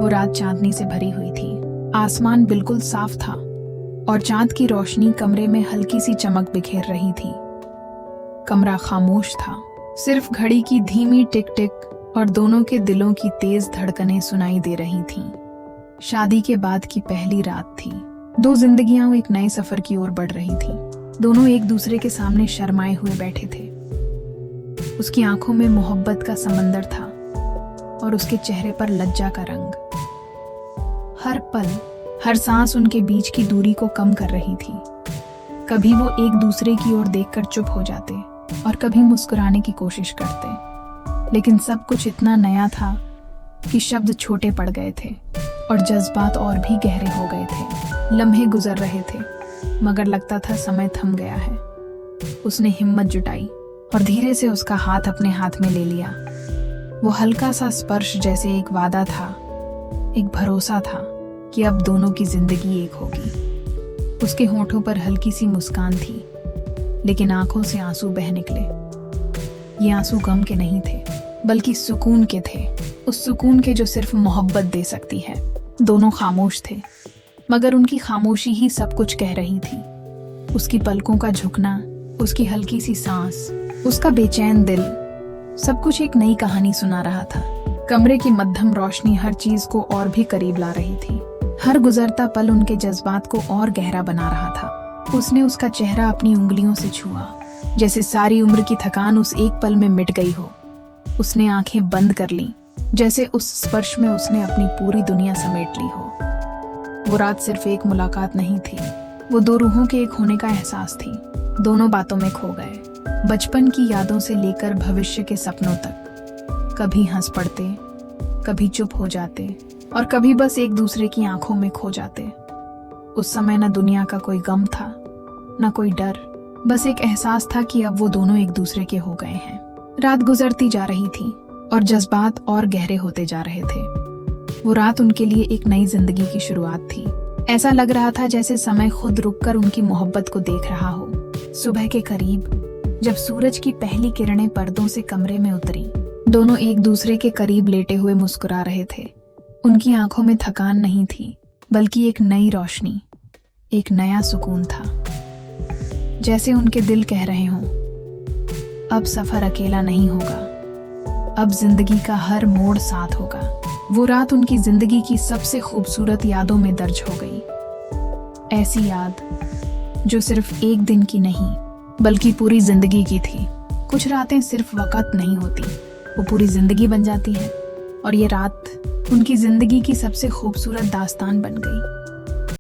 वो रात चांदनी से भरी हुई थी। आसमान बिल्कुल साफ था और चांद की रोशनी कमरे में हल्की सी चमक बिखेर रही थी। कमरा खामोश था, सिर्फ घड़ी की धीमी टिक टिक और दोनों के दिलों की तेज धड़कनें सुनाई दे रही थीं। शादी के बाद की पहली रात थी। दो जिंदगियां एक नए सफर की ओर बढ़ रही थीं। दोनों एक दूसरे के सामने शर्माए हुए बैठे थे। उसकी आंखों में मोहब्बत का समंदर था और उसके चेहरे पर लज्जा का रंग। हर पल, हर सांस उनके बीच की दूरी को कम कर रही थी। कभी वो एक दूसरे की ओर देखकर चुप हो जाते और कभी मुस्कुराने की कोशिश करते, लेकिन सब कुछ इतना नया था कि शब्द छोटे पड़ गए थे और जज्बात और भी गहरे हो गए थे। लम्हे गुजर रहे थे मगर लगता था समय थम गया है। उसने हिम्मत जुटाई और धीरे से उसका हाथ अपने हाथ में ले लिया। वो हल्का सा स्पर्श जैसे एक वादा था, एक भरोसा था कि अब दोनों की जिंदगी एक होगी। उसके होठों पर हल्की सी मुस्कान थी, लेकिन आंखों से आंसू बह निकले। ये आंसू गम के नहीं थे, बल्कि सुकून के थे, उस सुकून के जो सिर्फ मोहब्बत दे सकती है। दोनों खामोश थे, मगर उनकी खामोशी ही सब कुछ कह रही थी। उसकी पलकों का झुकना, उसकी हल्की सी सांस, उसका बेचैन दिल, सब कुछ एक नई कहानी सुना रहा था। कमरे की मध्यम रोशनी हर चीज को और भी करीब ला रही थी। हर गुजरता पल उनके जज्बात को और गहरा बना रहा था। उसने उसका चेहरा अपनी उंगलियों से छुआ, जैसे सारी उम्र की थकान उस एक पल में मिट गई हो। उसने आंखें बंद कर लीं, जैसे उस स्पर्श में उसने अपनी पूरी दुनिया समेट ली हो। वो रात सिर्फ एक मुलाकात नहीं थी, वो दो रूहों के एक होने का एहसास थी। दोनों बातों में खो गए, बचपन की यादों से लेकर भविष्य के सपनों तक। कभी हंस पड़ते, कभी चुप हो जाते और कभी बस एक दूसरे की आंखों में खो जाते। उस समय न दुनिया का कोई गम था, न कोई डर, बस एक एहसास था कि अब वो दोनों एक दूसरे के हो गए हैं। रात गुजरती जा रही थी और जज्बात और गहरे होते जा रहे थे। वो रात उनके लिए एक नई जिंदगी की शुरुआत थी। ऐसा लग रहा था जैसे समय खुद रुककर उनकी मोहब्बत को देख रहा हो। सुबह के करीब जब सूरज की पहली किरणें पर्दों से कमरे में उतरी, दोनों एक दूसरे के करीब लेटे हुए मुस्कुरा रहे थे। उनकी आंखों में थकान नहीं थी, बल्कि एक नई रोशनी, एक नया सुकून था। जैसे उनके दिल कह रहे हों, अब सफर अकेला नहीं होगा, अब जिंदगी का हर मोड़ साथ होगा। वो रात उनकी जिंदगी की सबसे खूबसूरत यादों में दर्ज हो गई। ऐसी याद जो सिर्फ एक दिन की नहीं, बल्कि पूरी जिंदगी की थी। कुछ रातें सिर्फ वक्त नहीं होती, वो पूरी जिंदगी बन जाती हैं। और ये रात उनकी जिंदगी की सबसे खूबसूरत दास्तान बन गई।